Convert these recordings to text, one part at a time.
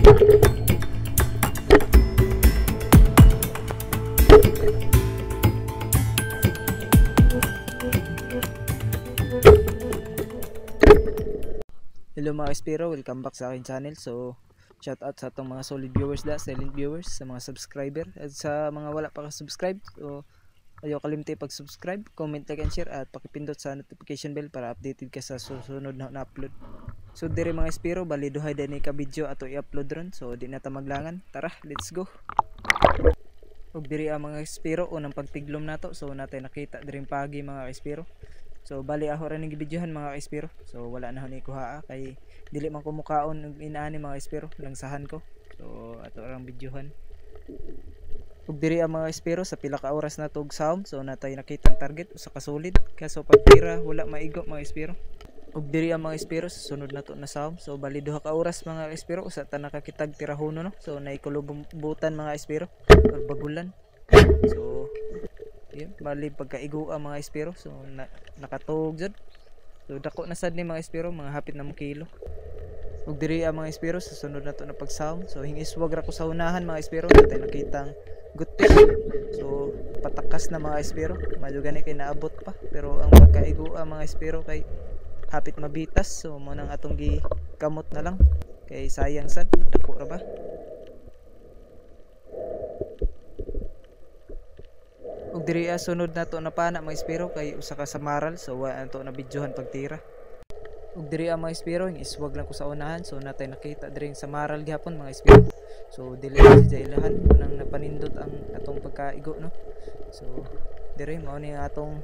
Hello mga Espiro, welcome back sa akin channel. So shout out sa itong mga solid viewers da, silent viewers, sa mga subscriber at sa mga wala pa ka-subscribe. So ayaw kalimti pag-subscribe, comment, like and share at pakipindot sa notification bell para updated ka sa susunod na upload. So dire mga Espiro, bali duhay din ka video ato i-upload ron. So di na ta maglangan, tara let's go. Ug diri ang mga Espiro unang pagtiglom nato. So natay nakita diring pagi mga Espiro. So bali ako rin nagibidyohan mga Espiro. So wala na ni kuha kay dili man ko mukaon og inaani mga Espiro, langsahan ko. So ato rang bidyohan. Ug diri ang mga Espiro sa pila ka oras na tug sound. So natay nakitang target usa ka solid. Kaso pagtira wala maigo mga Espiro. Ug diri ang mga Espiro sa sunod nato na sound. So bali duha ka oras mga Espiro usa ta nakakitag tirahono no. So naikulubutan mga Espiro or bagulan. So yun, bali pagkaigo ang mga Espiro. So nakatug jud. So dako na sad ni mga Espiro, mga hapit na mo kilo. Ug diri ang mga Espiro sa sunod nato na pag-sound. So hingiswag ra ko sa unahan mga Espiro, natay nakitang gutis. So patakas na mga Espiro, medyo gani kay naabot pa. Pero ang pagkaigo ang mga Espiro kay hapit mabitas. So mo nang atong gikamot na lang kay sayang sad, dako ra ba. Ug diri sunod nato na pana mga Espiro kay usa ka samaral. So wala nato na bidyohan pagtira. Ug diri ang mga Espiro iswag lang ko sa unahan. So natay nakita diri sa samaral gihapon mga Espiro. So dili sa ilahan nang napanindot ang atong pagkaigo no. So diri mao ni atong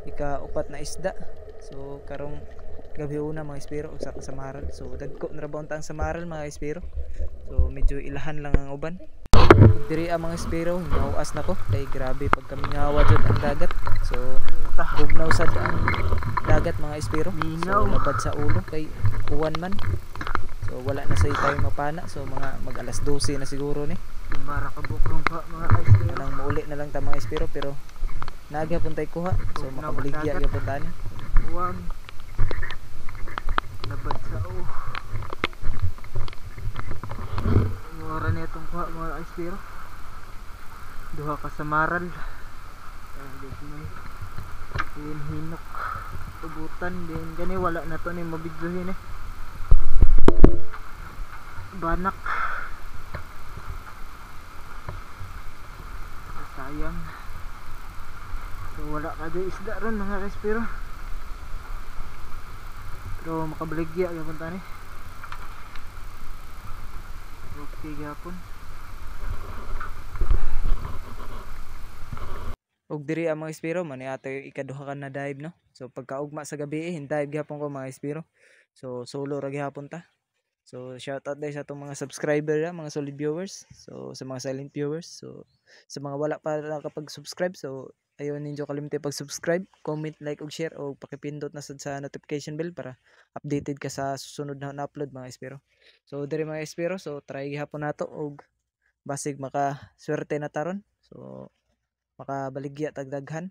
ika-upat na isda. So karong gabi una mga Espiro usa ka samaral. So dagko na ra ba untang samaral mga Espiro. So medyo ilahan lang ang uban. Diri ang mga Espiro nauas na ko kay grabe pag kami ngawa jud ang dagat. So bugnaw sad ang dagat mga Espiro. So labad sa ulo kay uwan man. So wala na say tayo mapana. So mga mag alas 12 na siguro ni. Mara ka bukrong ka mga Espiro. Nang muuli na lang ta mga Espiro pero naghapon tay kuha. So makabaligya gyapon tani. Uwan. Labad sa ulo. Mura na itong kuha mga Espiro. Duha ka samaral. Hinok tubutan din gani wala na to ni mabidyohin eh. Banak sayang. So wala ka di isda ron mga Espiro. Pero makabaligya gyapon tani. Okay gyapon. Ug diri ang mga Espiro man ato ikaduha ka na dive no. So pagkaugma sa gabi hindive gyapon ko mga Espiro. So solo ra gyapon ta. So shout out dai sa atong mga subscriber mga solid viewers. So sa mga silent viewers. So sa mga wala pa nakapag-subscribe, so ayaw ninyo kalimti pag-subscribe, comment, like ug share o pakipindot na sad sa notification bell para updated ka sa susunod na upload mga Espiro. So diri mga Espiro, so try gihapon nato og basig maka swerte na taron. So makabaligya tagdaghan.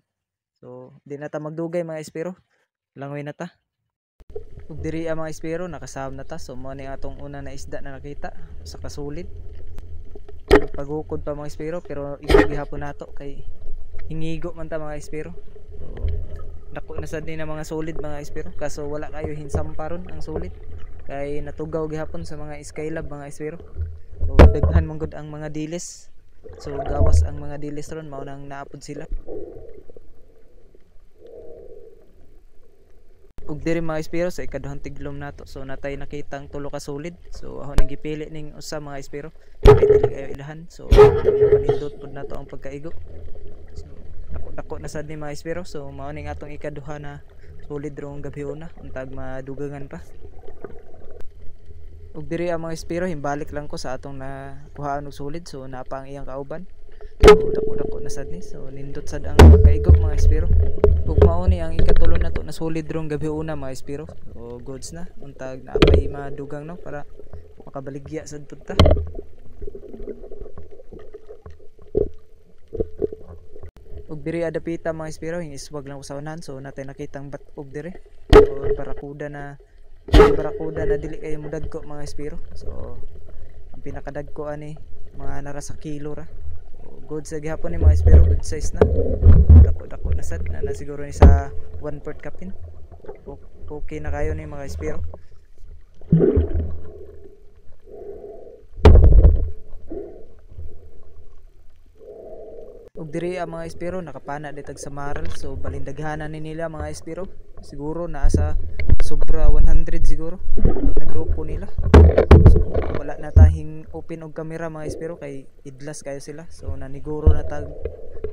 So di na ta magdugay mga Espiro. Langoy na ta. Ug diri ang mga Espiro nakasahom na ta. So mo ni atong una na isda na nakita sa kasulid. Pagukod pa mga Espiro pero igihapon nato kay hingigo man ta mga Espiro. So dako na sad ni na mga solid mga Espiro. Kaso wala kayo hinsamparon ang solid kay natugaw gihapon sa mga skylab mga Espiro. So daghan man gud ang mga dilis. So gawas ang mga dilis ron mao nang naapod sila. Ug diri mga Espiro sa ikaduhang tiglom nato. So natay nakitang tulo ka solid. So ako nang gipili ning usa mga Espiro. Kay dili kayo ilahan. So panindot pud nato ang pagkaigo. So dako na sad ni mga Espiro. So mao ning atong ikaduha na solid rong gabi una untag madugangan pa. Ug diri ang mga Espiro himbalik lang ko sa atong nakuhaan og solid. So napa ang iyang kauban. So dako na sad ni. So nindot sad ang pagkaigo mga Espiro. Ug mao ni ang ikatulo nato na solid rong gabi una mga Espiro. So goods na untag naapay madugang no para makabaligya sad pud ta. Ug diri adapita mga Espiro hingiswag lang ko sa unahan. So natay nakitang bat-og diri. So barakuda na dili kayo mudagko mga Espiro. So ang pinakadagko ani mga nara sa kilo ra. So, good sa gihapon ni mga espiro, good size na. Dako na sad na siguro ni sa 1/4 kapin. Okay na kayo ni mga espiro. Ug diri ang mga espiro nakapana ditag sa maral, so balindaghanan ni nila mga espiro. Siguro naa sa sobra 100 siguro nagrupo nila. So wala na tayong open og camera mga espiro kay idlas kayo sila. So naniguro na tag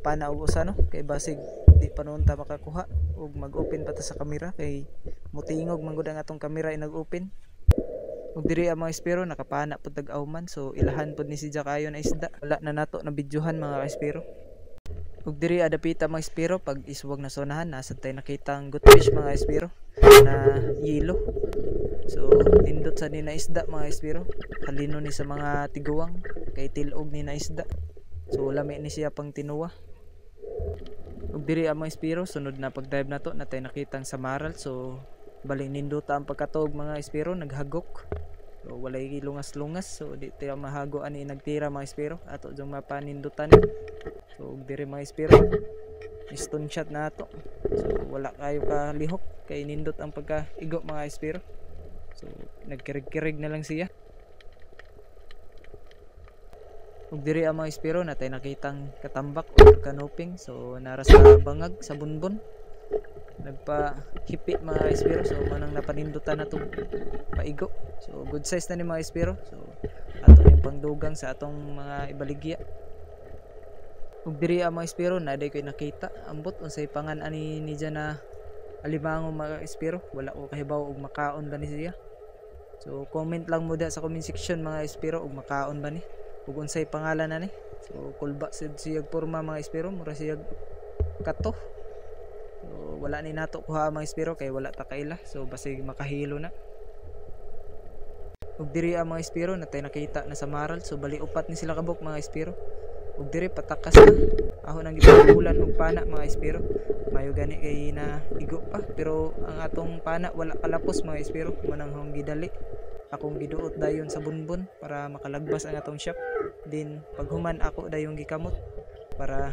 pana og usa no kay basig di pa noon ta makakuha ug mag-open pa ta sa camera kay mutingog man gud ang atong camera nag-open. Ug diri ang mga espiro nakapana pud tag awman, so ilahan pud ni si kayo na isda. Wala na nato na videohan mga espiro. Ug diri adapita mga espiro pag iswag na sonahan nasa tay nakitang goldfish mga espiro na yelo. So nindot sa ni na isda mga espiro, halino ni sa mga tiguwang kay tilog ni na isda. So lami ni siya pang tinuwa. Ug diri ang mga espiro sunod na pag-dive nato natay nakitang samaral, so baling nindota ang pagkatog mga espiro naghagok. So walay lungas-lungas, so di tayo mahago ani nagtira mga espiro ato jung mapanindutan. So diri mga espiro stone shot na ato, so wala kayo kalihok kay nindot ang pagkaigo mga espiro. So nagkirig-kirig na lang siya. Ug diri ang mga espiro natay nakitang katambak or kanoping, so nara sa bangag sa bunbon nagpa-hipit mga espiro, so manang napanindutan na to paigo. So good size na ni mga espiro, so ato yung pangdugang sa atong mga ibaligya. Ug diri ang mga espiro na day koy nakita ambot unsay pangan ani ni dyan na alimango mga espiro, wala ko kahibaw og makaon ba ni siya. So comment lang mo da sa comment section mga espiro ug makaon ba ni ug unsay pangalan na ni. So kulba sad siyag porma mga espiro, mura siyag kato. So wala ni nato kuha mga espiro kay wala ta kaila, so basig makahilo na. Ug diri ang mga espiro natay nakita na sa maral, so bali upat ni sila kabok mga espiro. Ug diri patakas na ahon ang gipabulan og pana mga espiro, mayo gani kay na igo pa, pero ang atong pana wala kalapos mga espiro, manang hong gidali akong giduot dayon sa bunbon para makalagbas ang atong shop. Din paghuman ako dayong gikamot para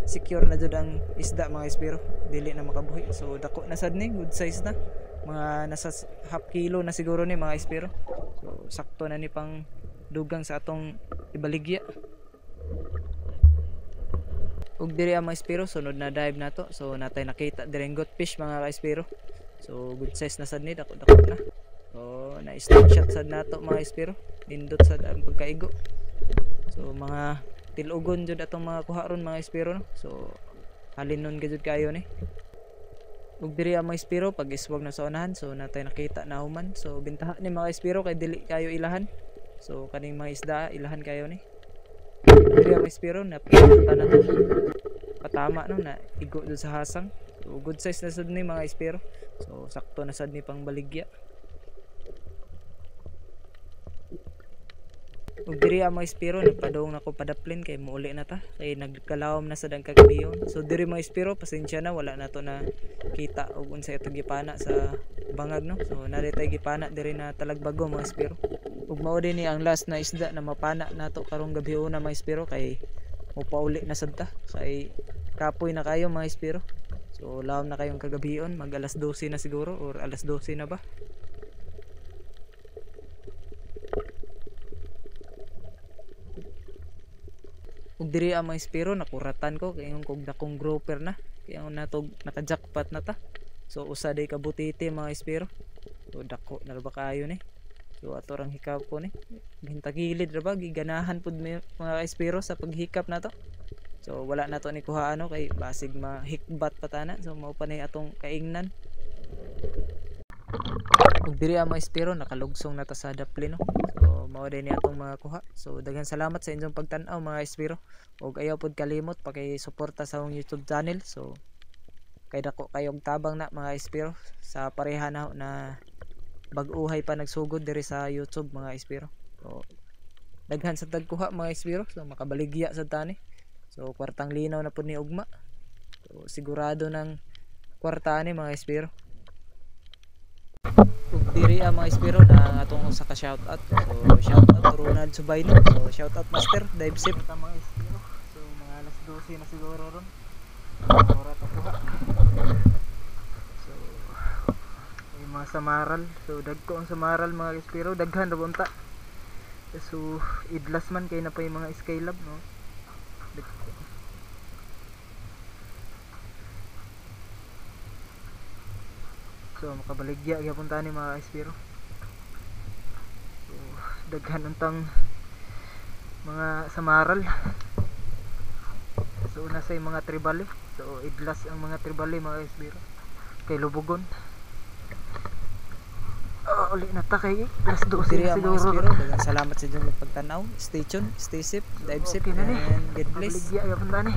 secure na jud ang isda mga espiro, dili na makabuhi. So dako na sad ni, good size na, mga nasa half kilo na siguro ni mga espiro. So sakto na ni pang dugang sa atong ibaligya. Ug diri ang mga espiro sunod na dive nato, so natay nakita direng goldfish mga ka-espiro. So good size na sad ni, dako na. So na stone shot sad nato mga espiro, nindot sad ang pagkaigo. So mga tilugon jud atong mga kuha ron mga espiro no. So halinon ka jud kayo ni. Ug diri ang mga espiro pag iswag na sa unahan, so natay nakita na human. So bintaha ni mga espiro kay dili kayo ilahan. So kaning mga isda ilahan kayo ni. Diri ang mga espiro na pinta na to patama no na igo jud sa hasang. So good size na sad ni mga espiro. So sakto na sad ni pang baligya. Ug diri ang mga espiro nagpadong nako padaplin kay muuli na ta kay nagkalawom na sad ang kagabiyon. So diri mga espiro pasensya na wala na to na kita og unsay atong gipana sa bangag no. So nari tay gipana diri na talagbago mga espiro. Ug mao din ni ang last na isda na mapana nato karong gabion na mga espiro kay mopauli na sad ta kay kapoy na kayo mga espiro. So lawom na kayong kagabion, mag alas 12 na siguro or alas 12 na ba. Ug diri ang mga espiro nakuratan ko kay yung kog dakong grouper na kay ang natog naka-jackpot na ta. So usa day ka butiti mga espiro. So dako na ba kayo ni. So ato rang hikap ko ni. Gintagilid ra ba giganahan pud mga espiro sa paghikap nato. So wala na to ni kuha ano kay basig mahikbat patana. So mao pa ni atong kaingnan. Ug diri ang mga espiro nakalugsong na ta sa daplin no. So mao din ni atong mga kuha. So daghan salamat sa inyong pagtan-aw mga espiro. Ug ayaw pud kalimot paki-suporta sa akong YouTube channel. So kay dako kayong tabang na mga espiro sa pareha na bag-uhay pa nagsugod diri sa YouTube mga espiro. So daghan sa tagkuha mga espiro, so makabaligya sa tani. So kwartang linaw na pud ni ugma. So sigurado ng kwarta ni mga espiro. Ug diri ang mga espiro na atong usa ka shoutout. So shoutout to Ronald Subino. So shout out master, dive safe. Ito mga ispiro. So mga alas 12 na siguro ron. Oras na kuha. So may mga samaral. So dagko ang samaral mga ispiro. Daghan na bunta. So idlas man kay na pa yung mga skylab no. Dagko. So makabaligya gyapon tani mga ispiro. So daghan untang mga samaral. So una say mga tribali. So idlas ang mga tribali mga ispiro. Kay lubugon. Uli na ta kay alas 12 Diri na ang mga siguro. ispiro. Daghang salamat sa inyong pagtanaw. Stay tuned, stay safe, dive safe, Okay na ni. and God bless. Makabaligya gyapon tani.